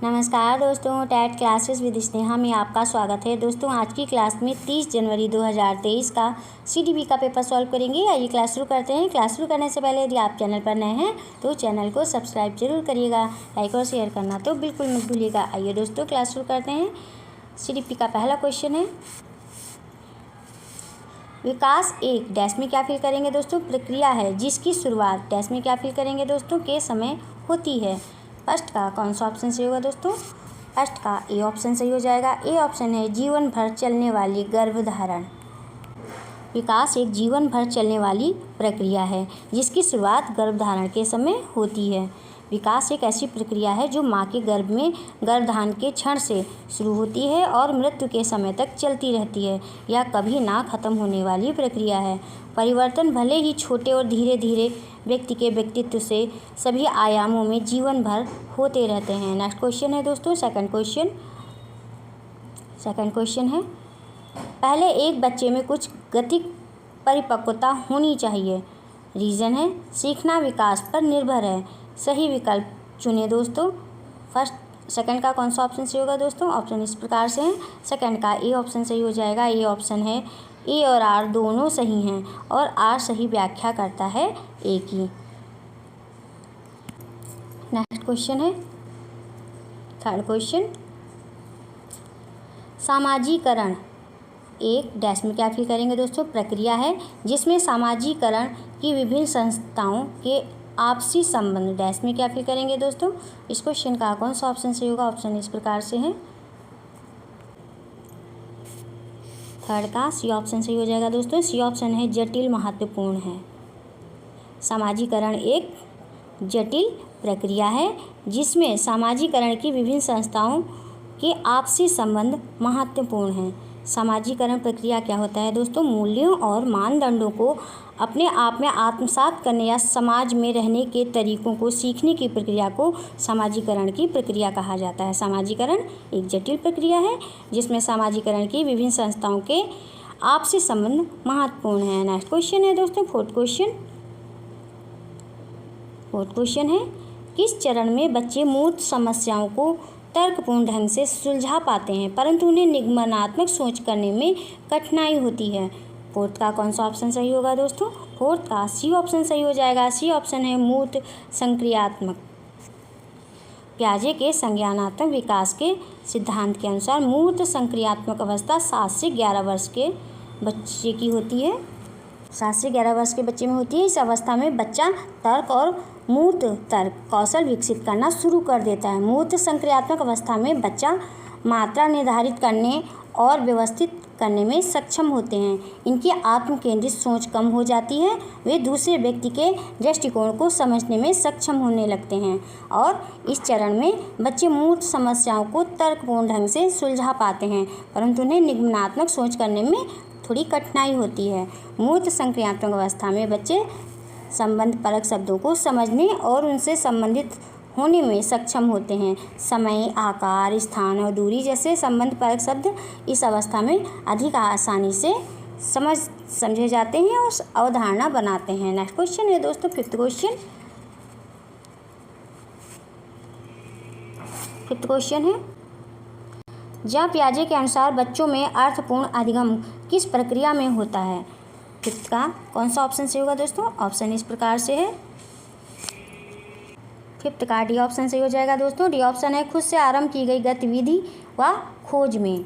नमस्कार दोस्तों, TET classes with Sneha में आपका स्वागत है। दोस्तों आज की क्लास में 30 जनवरी 2023 का CDP का पेपर सॉल्व करेंगे। आइए क्लास शुरू करते हैं। क्लास शुरू करने से पहले यदि आप चैनल पर नए हैं तो चैनल को सब्सक्राइब जरूर करिएगा, लाइक और शेयर करना तो बिल्कुल मत भूलिएगा। आइए दोस्तों क्लास शुरू करते हैं। CDP का पहला क्वेश्चन है, विकास एक डैश में क्या फिल करेंगे दोस्तों? प्रक्रिया है जिसकी शुरुआत डैश में क्या फिल करेंगे दोस्तों के समय होती है। फर्स्ट का कौन सा ऑप्शन सही होगा दोस्तों? फर्स्ट का ए ऑप्शन सही हो जाएगा। ए ऑप्शन है जीवन भर चलने वाली गर्भधारण। विकास एक जीवन भर चलने वाली प्रक्रिया है जिसकी शुरुआत गर्भधारण के समय होती है। विकास एक ऐसी प्रक्रिया है जो माँ के गर्भ में गर्भधारण के क्षण से शुरू होती है और मृत्यु के समय तक चलती रहती है। यह कभी ना खत्म होने वाली प्रक्रिया है। परिवर्तन भले ही छोटे और धीरे धीरे व्यक्ति के व्यक्तित्व से सभी आयामों में जीवन भर होते रहते हैं। नेक्स्ट क्वेश्चन है दोस्तों, सेकंड क्वेश्चन है, पहले एक बच्चे में कुछ गतिक परिपक्वता होनी चाहिए। रीज़न है सीखना विकास पर निर्भर है। सही विकल्प चुने दोस्तों। सेकंड का कौन सा ऑप्शन सही होगा दोस्तों? ऑप्शन इस प्रकार से हैं। सेकंड का ए ऑप्शन सही हो जाएगा। ए ऑप्शन है, ए और आर दोनों सही हैं और आर सही व्याख्या करता है ए की। नेक्स्ट क्वेश्चन है, थर्ड क्वेश्चन, सामाजिकरण एक डैश में क्या फिल करेंगे दोस्तों? प्रक्रिया है जिसमें सामाजिकरण की विभिन्न संस्थाओं के आपसी संबंध डैश में क्या फिल करेंगे दोस्तों? इस क्वेश्चन का कौन सा ऑप्शन सही होगा? ऑप्शन इस प्रकार से है। थर्ड का सी ऑप्शन सही हो जाएगा दोस्तों। सी ऑप्शन है जटिल महत्वपूर्ण है। सामाजिकरण एक जटिल प्रक्रिया है जिसमें सामाजिकरण की विभिन्न संस्थाओं के आपसी संबंध महत्वपूर्ण हैं। सामाजिकरण प्रक्रिया क्या होता है दोस्तों? मूल्यों और मानदंडों को अपने आप में आत्मसात करने या समाज में रहने के तरीकों को सीखने की प्रक्रिया को सामाजिकरण की प्रक्रिया कहा जाता है। सामाजिकरण एक जटिल प्रक्रिया है जिसमें सामाजिकरण की विभिन्न संस्थाओं के आपसी संबंध महत्वपूर्ण हैं। नेक्स्ट क्वेश्चन है दोस्तों, फोर्थ क्वेश्चन है, किस चरण में बच्चे मूर्त समस्याओं को तर्कपूर्ण ढंग से सुलझा पाते हैं परंतु उन्हें निगमनात्मक सोच करने में कठिनाई होती है? फोर्थ का कौन सा ऑप्शन सही होगा दोस्तों? फोर्थ का सी ऑप्शन सही हो जाएगा। सी ऑप्शन है मूर्त संक्रियात्मक। पियाजे के संज्ञानात्मक विकास के सिद्धांत के अनुसार मूर्त संक्रियात्मक अवस्था 7 से 11 वर्ष के बच्चे की होती है। 7 से 11 वर्ष के बच्चे में होती है। इस अवस्था में बच्चा तर्क और मूर्त तर्क कौशल विकसित करना शुरू कर देता है। मूर्त संक्रियात्मक अवस्था में बच्चा मात्रा निर्धारित करने और व्यवस्थित करने में सक्षम होते हैं। इनकी आत्म केंद्रित सोच कम हो जाती है। वे दूसरे व्यक्ति के दृष्टिकोण को समझने में सक्षम होने लगते हैं और इस चरण में बच्चे मूर्त समस्याओं को तर्कपूर्ण ढंग से सुलझा पाते हैं परंतु उन्हें निगमनात्मक सोच करने में थोड़ी कठिनाई होती है। मूर्त संक्रियात्मक अवस्था में बच्चे संबंध परक शब्दों को समझने और उनसे संबंधित होने में सक्षम होते हैं। समय, आकार, स्थान और दूरी जैसे संबंध परक शब्द इस अवस्था में अधिक आसानी से समझे जाते हैं और अवधारणा बनाते हैं। नेक्स्ट क्वेश्चन है दोस्तों, फिफ्थ क्वेश्चन है, जहाँ पियाजे के अनुसार बच्चों में अर्थपूर्ण अधिगम किस प्रक्रिया में होता है? फिफ्थ का कौन सा ऑप्शन सही होगा दोस्तों? ऑप्शन इस प्रकार से है। फिफ्थ का डी ऑप्शन सही हो जाएगा दोस्तों। डी ऑप्शन है खुद से आरंभ की गई गतिविधि व खोज में।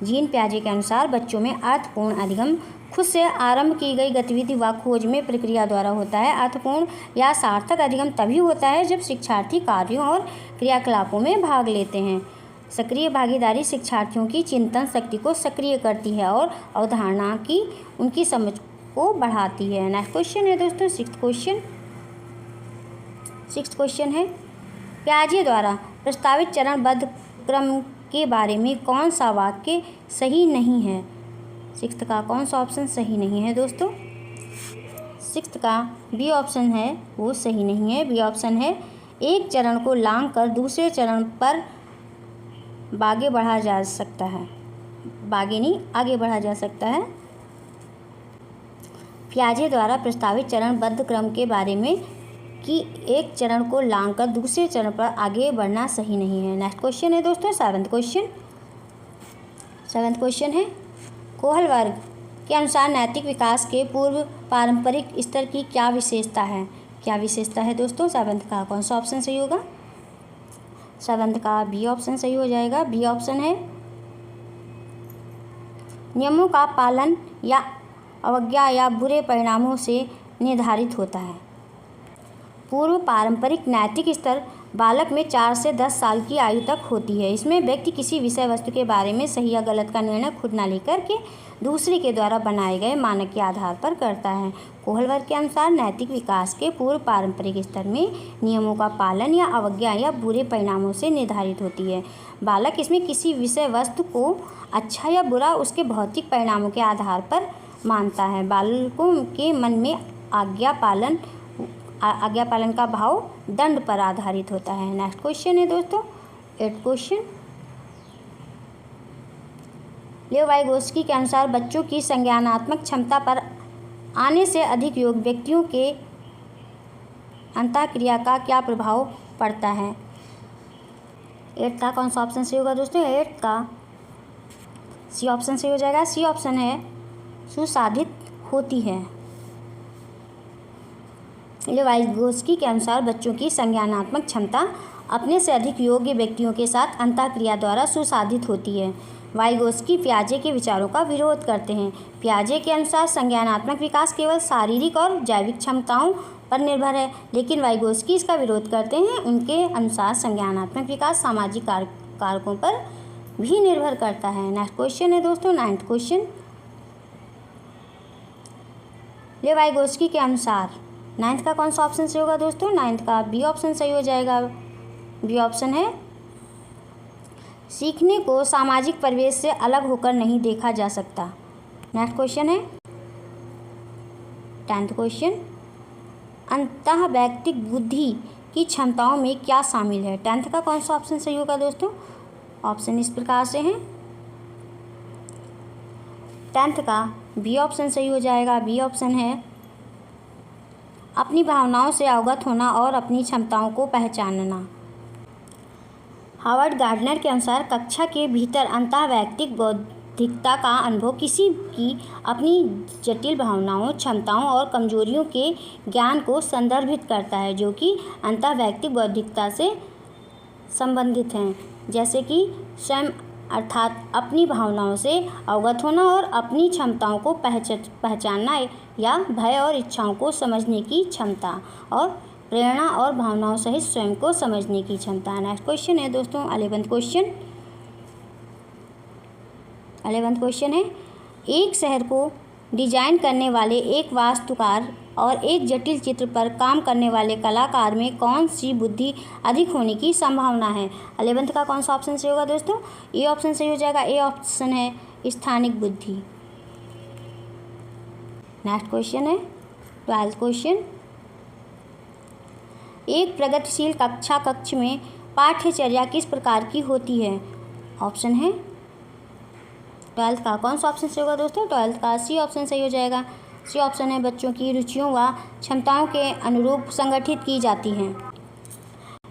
जीन पियाजे के अनुसार बच्चों में अर्थपूर्ण अधिगम खुद से आरंभ की गई गतिविधि व खोज में प्रक्रिया द्वारा होता है। अर्थपूर्ण या सार्थक अधिगम तभी होता है जब शिक्षार्थी कार्यों और क्रियाकलापों में भाग लेते हैं। सक्रिय भागीदारी शिक्षार्थियों की चिंतन शक्ति को सक्रिय करती है और अवधारणा की उनकी समझ को बढ़ाती है। नेक्स्ट क्वेश्चन है दोस्तों, सिक्स्थ क्वेश्चन है, पियाजे द्वारा प्रस्तावित चरणबद्ध क्रम के बारे में कौन सा वाक्य सही नहीं है? सिक्स्थ का कौन सा ऑप्शन सही नहीं है दोस्तों? सिक्स्थ का बी ऑप्शन है वो सही नहीं है। बी ऑप्शन है एक चरण को लांघ कर दूसरे चरण पर आगे बढ़ा जा सकता है। पियाजे द्वारा प्रस्तावित चरणबद्ध क्रम के बारे में कि एक चरण को लांघकर दूसरे चरण पर आगे बढ़ना सही नहीं है। नेक्स्ट क्वेश्चन है दोस्तों सेवंथ क्वेश्चन है, कोहल वर्ग के अनुसार नैतिक विकास के पूर्व पारंपरिक स्तर की क्या विशेषता है दोस्तों? सेवंथ का कौन सा ऑप्शन सही होगा? सेवंथ का बी ऑप्शन सही हो जाएगा। बी ऑप्शन है नियमों का पालन या अवज्ञा या बुरे परिणामों से निर्धारित होता है। पूर्व पारंपरिक नैतिक स्तर बालक में 4 से 10 साल की आयु तक होती है। इसमें व्यक्ति किसी विषय वस्तु के बारे में सही या गलत का निर्णय खुद न लेकर के दूसरे के द्वारा बनाए गए मानक के आधार पर करता है। कोहल वर्ग के अनुसार नैतिक विकास के पूर्व पारंपरिक स्तर में नियमों का पालन या अवज्ञा या बुरे परिणामों से निर्धारित होती है। बालक इसमें किसी विषय वस्तु को अच्छा या बुरा उसके भौतिक परिणामों के आधार पर मानता है। बालकों के मन में आज्ञा पालन का भाव दंड पर आधारित होता है। नेक्स्ट क्वेश्चन है दोस्तों 8th क्वेश्चन, लेव वाइगोत्स्की के अनुसार बच्चों की संज्ञानात्मक क्षमता पर आने से अधिक योग्य व्यक्तियों के अंतःक्रिया का क्या प्रभाव पड़ता है? 8th का कौन सा ऑप्शन सही होगा दोस्तों? 8th का सी ऑप्शन सही हो जाएगा। सी ऑप्शन है सुसाधित होती है। लेव वाइगोत्स्की के अनुसार बच्चों की संज्ञानात्मक क्षमता अपने से अधिक योग्य व्यक्तियों के साथ अंतःक्रिया द्वारा सुसाधित होती है। वाइगोत्स्की पियाजे के विचारों का विरोध करते हैं। पियाजे के अनुसार संज्ञानात्मक विकास केवल शारीरिक और जैविक क्षमताओं पर निर्भर है, लेकिन वाइगोत्स्की इसका विरोध करते हैं। उनके अनुसार संज्ञानात्मक विकास सामाजिक कारकों पर भी निर्भर करता है। नेक्स्ट क्वेश्चन है दोस्तों 9th क्वेश्चन, लेव वाइगोत्स्की के अनुसार 9th का कौन सा ऑप्शन सही होगा दोस्तों? 9th का बी ऑप्शन सही हो जाएगा। बी ऑप्शन है सीखने को सामाजिक परिवेश से अलग होकर नहीं देखा जा सकता। नेक्स्ट क्वेश्चन है 10th क्वेश्चन, अंतःवैयक्तिक बुद्धि की क्षमताओं में क्या शामिल है? 10th का कौन सा ऑप्शन सही होगा दोस्तों? ऑप्शन इस प्रकार से हैं। 10th का बी ऑप्शन सही हो जाएगा। बी ऑप्शन है अपनी भावनाओं से अवगत होना और अपनी क्षमताओं को पहचानना। हावर्ड गार्डनर के अनुसार कक्षा के भीतर अंतःवैयक्तिक बौद्धिकता का अनुभव किसी की अपनी जटिल भावनाओं, क्षमताओं और कमजोरियों के ज्ञान को संदर्भित करता है, जो कि अंतःवैयक्तिक बौद्धिकता से संबंधित हैं, जैसे कि स्वयं अर्थात अपनी भावनाओं से अवगत होना और अपनी क्षमताओं को पहचानना या भय और इच्छाओं को समझने की क्षमता और प्रेरणा और भावनाओं सहित स्वयं को समझने की क्षमता। नेक्स्ट क्वेश्चन है दोस्तों 11th क्वेश्चन है, एक शहर को डिजाइन करने वाले एक वास्तुकार और एक जटिल चित्र पर काम करने वाले कलाकार में कौन सी बुद्धि अधिक होने की संभावना है? 11th का कौन सा ऑप्शन सही होगा दोस्तों? ए ऑप्शन सही हो जाएगा। ए ऑप्शन है स्थानिक बुद्धि। नेक्स्ट क्वेश्चन है 12th क्वेश्चन, एक प्रगतिशील कक्ष में पाठ्यचर्या किस प्रकार की होती है? ऑप्शन है 12th का कौन सा ऑप्शन सही होगा दोस्तों? 12th का सी ऑप्शन सही हो जाएगा। सी ऑप्शन है बच्चों की रुचियों व क्षमताओं के अनुरूप संगठित की जाती हैं।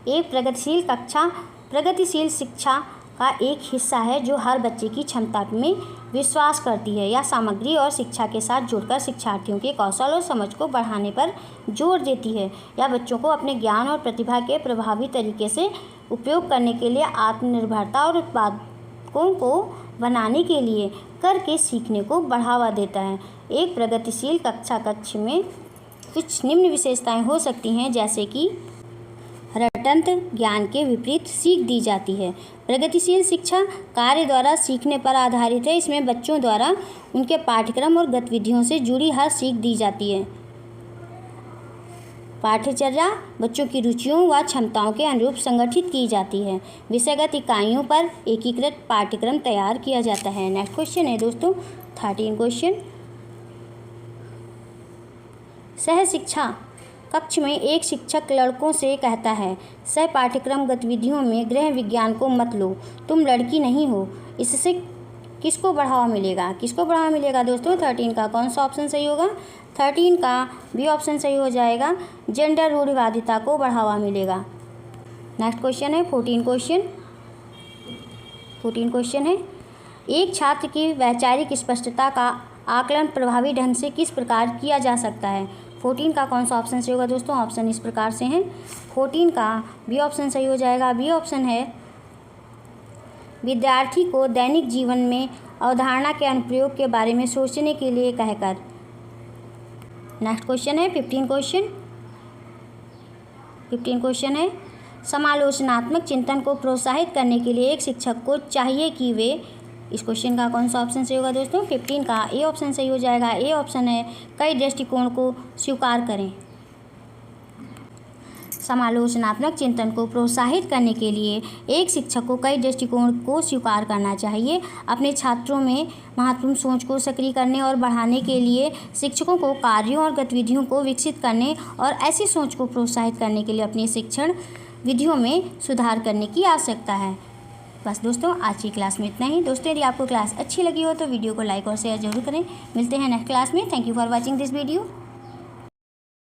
एक प्रगतिशील कक्षा प्रगतिशील शिक्षा का एक हिस्सा है जो हर बच्चे की क्षमता में विश्वास करती है या सामग्री और शिक्षा के साथ जुड़कर शिक्षार्थियों के कौशल और समझ को बढ़ाने पर जोर देती है या बच्चों को अपने ज्ञान और प्रतिभा के प्रभावी तरीके से उपयोग करने के लिए आत्मनिर्भरता और उत्पादकों को बनाने के लिए करके सीखने को बढ़ावा देता है। एक प्रगतिशील कक्ष में कुछ निम्न विशेषताएं हो सकती हैं, जैसे कि रटंत ज्ञान के विपरीत सीख दी जाती है। प्रगतिशील शिक्षा कार्य द्वारा सीखने पर आधारित है। इसमें बच्चों द्वारा उनके पाठ्यक्रम और गतिविधियों से जुड़ी हर सीख दी जाती है। पाठ्यचर्या बच्चों की रुचियों व क्षमताओं के अनुरूप संगठित की जाती है। विषयगत इकाइयों पर एकीकृत पाठ्यक्रम तैयार किया जाता है। नेक्स्ट क्वेश्चन है दोस्तों 13 क्वेश्चन, सह शिक्षा कक्ष में एक शिक्षक लड़कों से कहता है, सह पाठ्यक्रम गतिविधियों में गृह विज्ञान को मत लो, तुम लड़की नहीं हो, किसको बढ़ावा मिलेगा? किसको बढ़ावा मिलेगा दोस्तों? 13 का कौन सा ऑप्शन सही होगा? 13 का बी ऑप्शन सही हो जाएगा, जेंडर रूढ़िवादिता को बढ़ावा मिलेगा। नेक्स्ट क्वेश्चन है 14 क्वेश्चन है, एक छात्र की वैचारिक स्पष्टता का आकलन प्रभावी ढंग से किस प्रकार किया जा सकता है? 14 का कौन सा ऑप्शन सही होगा दोस्तों? ऑप्शन इस प्रकार से हैं। 14 का बी ऑप्शन सही हो जाएगा। बी ऑप्शन है, विद्यार्थी को दैनिक जीवन में अवधारणा के अनुप्रयोग के बारे में सोचने के लिए कहकर। नेक्स्ट क्वेश्चन है 15 क्वेश्चन है, समालोचनात्मक चिंतन को प्रोत्साहित करने के लिए एक शिक्षक को चाहिए कि वे। इस क्वेश्चन का कौन सा ऑप्शन सही होगा दोस्तों? 15 का ए ऑप्शन सही हो जाएगा। ए ऑप्शन है, कई दृष्टिकोण को स्वीकार करें। समालोचनात्मक चिंतन को प्रोत्साहित करने के लिए एक शिक्षक को कई दृष्टिकोण को स्वीकार करना चाहिए। अपने छात्रों में महत्वपूर्ण सोच को सक्रिय करने और बढ़ाने के लिए शिक्षकों को कार्यों और गतिविधियों को विकसित करने और ऐसी सोच को प्रोत्साहित करने के लिए अपनी शिक्षण विधियों में सुधार करने की आवश्यकता है। बस दोस्तों, आज की क्लास में इतना ही। दोस्तों, यदि आपको क्लास अच्छी लगी हो तो वीडियो को लाइक और शेयर जरूर करें। मिलते हैं नेक्स्ट क्लास में। Thank you for watching this video.